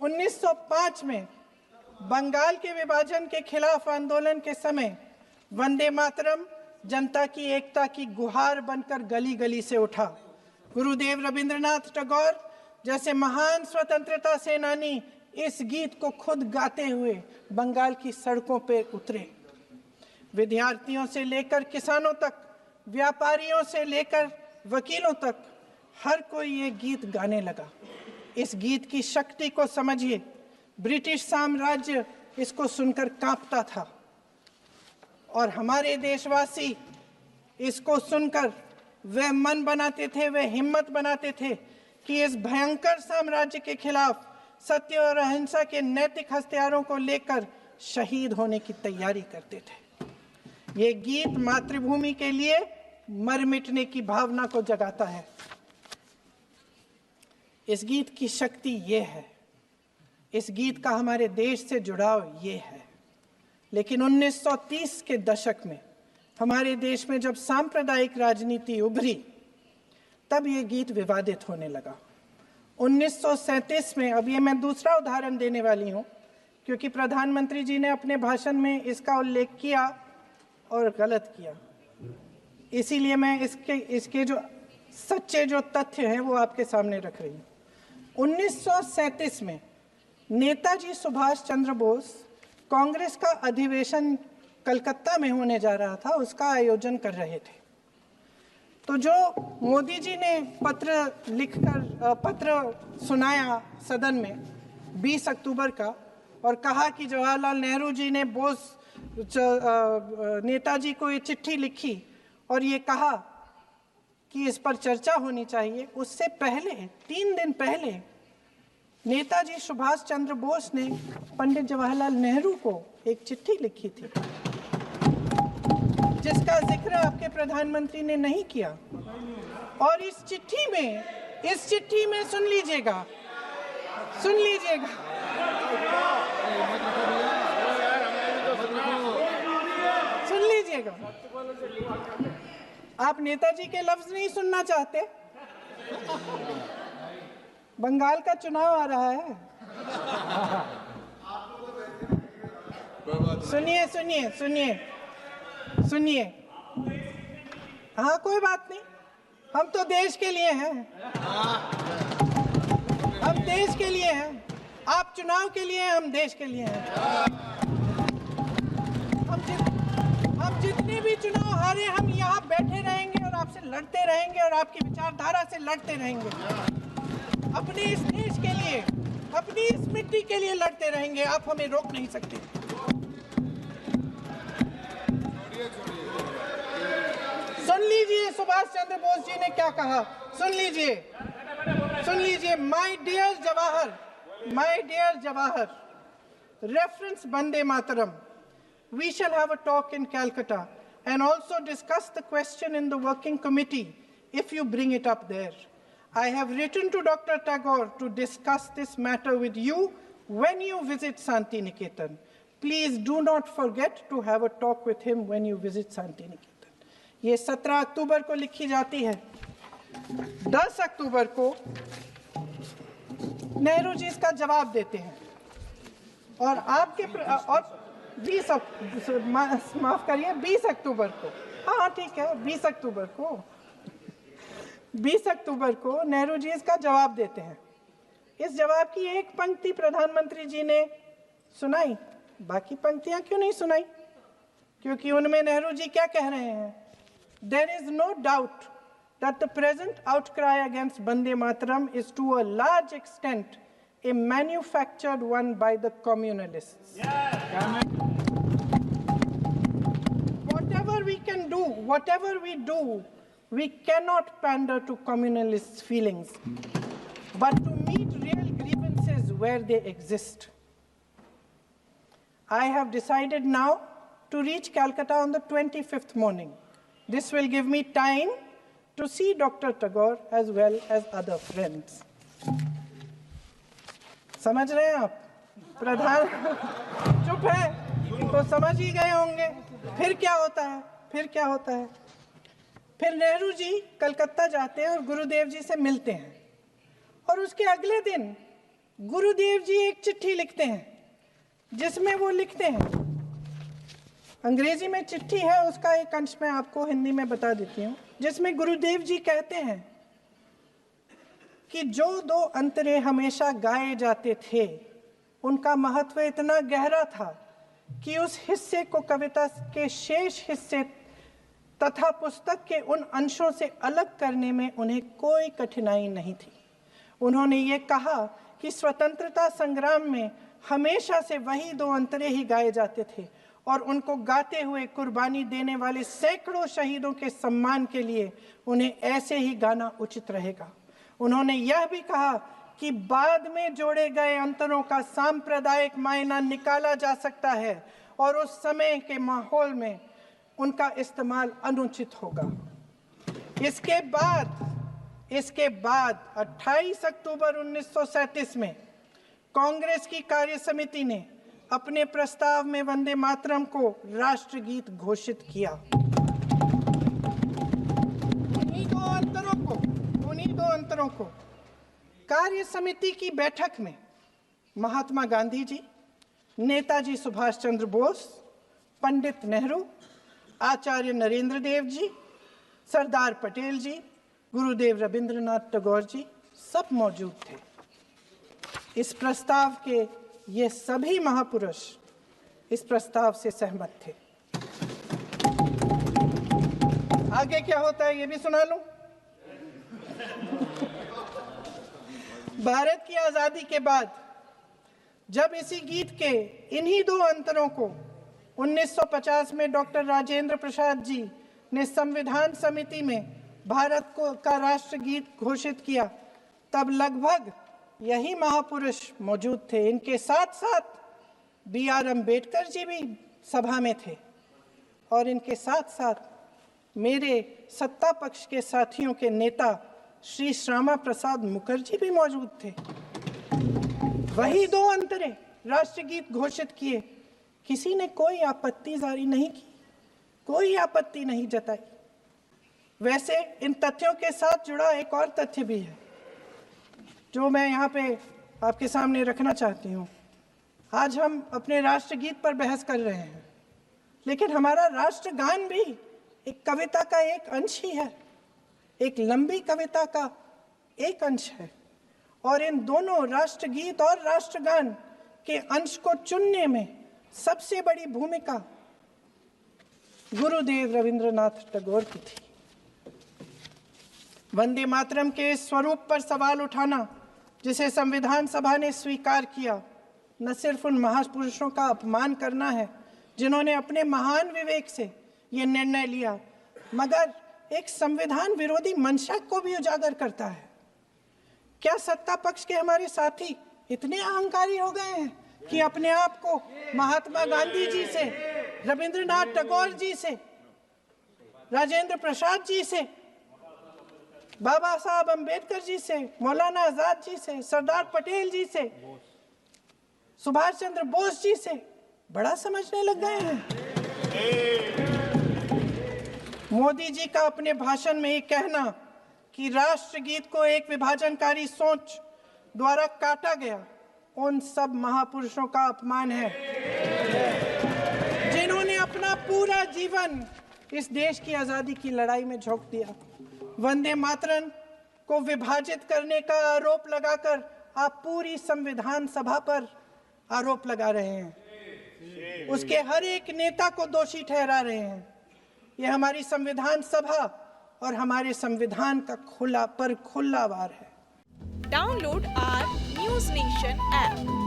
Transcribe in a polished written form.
1905 में बंगाल के विभाजन के खिलाफ आंदोलन के समय वंदे मातरम जनता की एकता की गुहार बनकर गली गली से उठा। गुरुदेव रविंद्रनाथ टैगोर जैसे महान स्वतंत्रता सेनानी इस गीत को खुद गाते हुए बंगाल की सड़कों पर उतरे। विद्यार्थियों से लेकर किसानों तक, व्यापारियों से लेकर वकीलों तक हर कोई ये गीत गाने लगा। इस गीत की शक्ति को समझिए। ब्रिटिश साम्राज्य इसको सुनकर कांपता था और हमारे देशवासी इसको सुनकर वह मन बनाते थे, वह हिम्मत बनाते थे कि इस भयंकर साम्राज्य के खिलाफ सत्य और अहिंसा के नैतिक हथियारों को लेकर शहीद होने की तैयारी करते थे। ये गीत मातृभूमि के लिए मर मिटने की भावना को जगाता है। इस गीत की शक्ति ये है, इस गीत का हमारे देश से जुड़ाव ये है। लेकिन 1930 के दशक में हमारे देश में जब सांप्रदायिक राजनीति उभरी, तब ये गीत विवादित होने लगा। 1937 में, अब ये मैं दूसरा उदाहरण देने वाली हूँ क्योंकि प्रधानमंत्री जी ने अपने भाषण में इसका उल्लेख किया और गलत किया, इसीलिए मैं इसके जो सच्चे जो तथ्य हैं वो आपके सामने रख रही हूँ। 1937 में नेताजी सुभाष चंद्र बोस कांग्रेस का अधिवेशन कलकत्ता में होने जा रहा था, उसका आयोजन कर रहे थे। तो जो मोदी जी ने पत्र सुनाया सदन में 20 अक्टूबर का और कहा कि जवाहरलाल नेहरू जी ने नेताजी को ये चिट्ठी लिखी और ये कहा कि इस पर चर्चा होनी चाहिए, उससे पहले 3 दिन पहले नेताजी सुभाष चंद्र बोस ने पंडित जवाहरलाल नेहरू को एक चिट्ठी लिखी थी जिसका जिक्र आपके प्रधानमंत्री ने नहीं किया। और इस चिट्ठी में सुन लीजिएगा, आप नेताजी के लफ्ज नहीं सुनना चाहते? बंगाल का चुनाव आ रहा है। सुनिए। हाँ, कोई बात नहीं, हम तो देश के लिए हैं, हम देश के लिए हैं। आप चुनाव के लिए, हम देश के लिए हैं। हम जितने भी चुनाव हारे, हम यहाँ बैठे रहेंगे और आपसे लड़ते रहेंगे और आपकी विचारधारा से लड़ते रहेंगे। अपने इस देश के लिए, अपनी इस मिट्टी के लिए लड़ते रहेंगे। आप हमें रोक नहीं सकते। सुन लीजिए सुभाष चंद्र बोस जी ने क्या कहा, सुन लीजिए। My dear Jawahar, reference Vande Mataram. We shall have a talk in Calcutta and also discuss the question in the working committee if you bring it up there. I have written to Dr. Tagore to discuss this matter with you when you visit Santi Niketan. Please do not forget to have a talk with him when you visit Santi Niketan. ये 17 अक्टूबर को लिखी जाती है। 10 अक्टूबर को नेहरू जी इसका जवाब देते हैं और और 20 अक्टूबर को, हाँ ठीक है, 20 अक्टूबर को नेहरू जी इसका जवाब देते हैं। इस जवाब की एक पंक्ति प्रधानमंत्री जी ने सुनाई, बाकी पंक्तियां क्यों नहीं सुनाई? क्योंकि उनमें नेहरू जी क्या कह रहे हैं? There is no doubt that the present outcry against Vande Mataram is to a large extent a manufactured one by the communalists. Whatever we do, we cannot pander to communalists' feelings, but to meet real grievances where they exist. I have decided now to reach Calcutta on the 25th morning. This will give me time to see Dr. Tagore as well as other friends. समझ रहे हैं आप? प्रधान चुप है तो समझ ही गए होंगे। फिर क्या होता है? फिर नेहरू जी कलकत्ता जाते हैं और गुरुदेव जी से मिलते हैं और उसके अगले दिन गुरुदेव जी एक चिट्ठी लिखते हैं जिसमें वो लिखते हैं, अंग्रेजी में चिट्ठी है, उसका एक अंश मैं आपको हिंदी में बता देती हूँ, जिसमें गुरुदेव जी कहते हैं कि जो दो अंतरे हमेशा गाए जाते थे उनका महत्व इतना गहरा था कि उस हिस्से को कविता के शेष हिस्से तथा पुस्तक के उन अंशों से अलग करने में उन्हें कोई कठिनाई नहीं थी। उन्होंने ये कहा कि स्वतंत्रता संग्राम में हमेशा से वही दो अंतरे ही गाए जाते थे और उनको गाते हुए कुर्बानी देने वाले सैकड़ों शहीदों के सम्मान के लिए उन्हें ऐसे ही गाना उचित रहेगा। उन्होंने यह भी कहा कि बाद में जोड़े गए अंतरों का सांप्रदायिक मायना निकाला जा सकता है और उस समय के माहौल में उनका इस्तेमाल अनुचित होगा। इसके बाद 28 अक्टूबर 1937 में कांग्रेस की कार्य समिति ने अपने प्रस्ताव में वंदे मातरम को राष्ट्रगीत घोषित किया। उन्हीं दो अंतरों को कार्य समिति की बैठक में महात्मा गांधी जी, नेताजी सुभाष चंद्र बोस, पंडित नेहरू, आचार्य नरेंद्र देव जी, सरदार पटेल जी, गुरुदेव रविंद्रनाथ टैगोर जी सब मौजूद थे। इस प्रस्ताव के ये सभी महापुरुष इस प्रस्ताव से सहमत थे। आगे क्या होता है ये भी सुना लूं। भारत की आजादी के बाद जब इसी गीत के इन्हीं दो अंतरों को 1950 में डॉक्टर राजेंद्र प्रसाद जी ने संविधान समिति में भारत का राष्ट्रगीत घोषित किया, तब लगभग यही महापुरुष मौजूद थे। इनके साथ साथ BR अम्बेडकर जी भी सभा में थे और इनके साथ साथ मेरे सत्ता पक्ष के साथियों के नेता श्री श्यामा प्रसाद मुखर्जी भी मौजूद थे। वही दो अंतरे राष्ट्रगीत घोषित किए, किसी ने कोई आपत्ति जारी नहीं की, कोई आपत्ति नहीं जताई। वैसे इन तथ्यों के साथ जुड़ा एक और तथ्य भी है जो मैं यहाँ पे आपके सामने रखना चाहती हूँ। आज हम अपने राष्ट्रगीत पर बहस कर रहे हैं, लेकिन हमारा राष्ट्रगान भी एक कविता का एक अंश ही है, एक लंबी कविता का एक अंश है। और इन दोनों राष्ट्रगीत और राष्ट्रगान के अंश को चुनने में सबसे बड़ी भूमिका गुरुदेव रविंद्रनाथ टैगोर की थी। वंदे मातरम के स्वरूप पर सवाल उठाना, जिसे संविधान सभा ने स्वीकार किया, न सिर्फ उन महापुरुषों का अपमान करना है जिन्होंने अपने महान विवेक से ये निर्णय लिया, मगर एक संविधान विरोधी मंशा को भी उजागर करता है। क्या सत्ता पक्ष के हमारे साथी इतने अहंकारी हो गए हैं कि अपने आप को महात्मा गांधी जी से, रविंद्रनाथ टैगोर जी से, राजेंद्र प्रसाद जी से, बाबा साहब अम्बेडकर जी से, मौलाना आजाद जी से, सरदार पटेल जी से, सुभाष चंद्र बोस जी से बड़ा समझने लग गए हैं? मोदी जी का अपने भाषण में ये कहना कि राष्ट्रगीत को एक विभाजनकारी सोच द्वारा काटा गया, उन सब महापुरुषों का अपमान है जिन्होंने अपना पूरा जीवन इस देश की आजादी की लड़ाई में झोंक दिया। वंदे मातरम को विभाजित करने का आरोप लगाकर आप पूरी संविधान सभा पर आरोप लगा रहे हैं, उसके हर एक नेता को दोषी ठहरा रहे हैं। यह हमारी संविधान सभा और हमारे संविधान का खुला वार है। Download our news nation app.